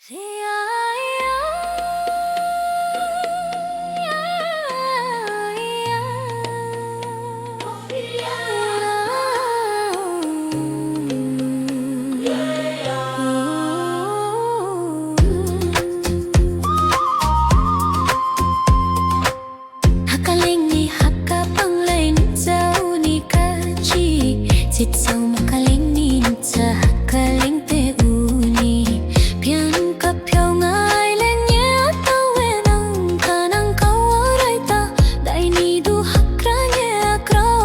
Tsit tsawm n-tsa Pyen pyau Ngai kanang hkra kraw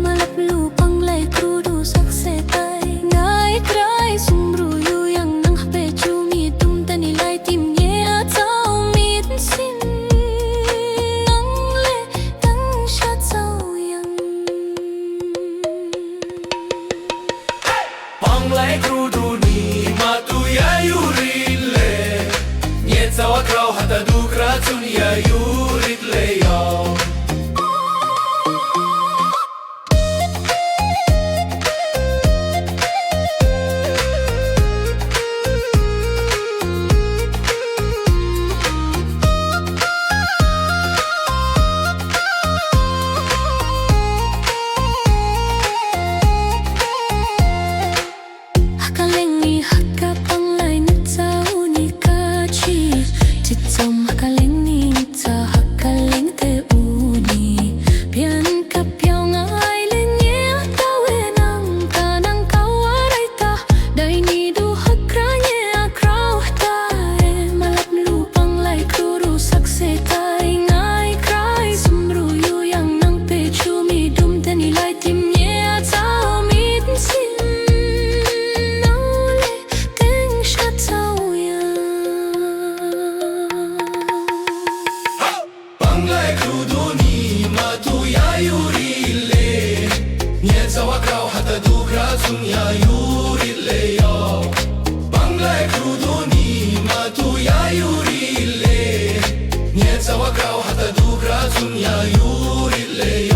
malap Panglai hkrudu sakse Ngai sumru chyu myit tsaw myit Panglai hkrudu ni matu ya yu rit le n-tsa kraw Tsun Ya Yu Rit le yao. hkra Panglai n-tsa kachyi Tsit tsawm n-tsa Pyen pyau Ngai kanang hkra kraw malap Panglai hkrudu sakse Ngai sumru chyu myit tsaw myit Panglai hkrudu ni matu ya yu rit le n-tsa kraw Tsun Ya Yu Rit le yao. Panglai hkrudu ni matu ya yu rit le n-tsa kraw Tsun Ya Yu Rit le yao.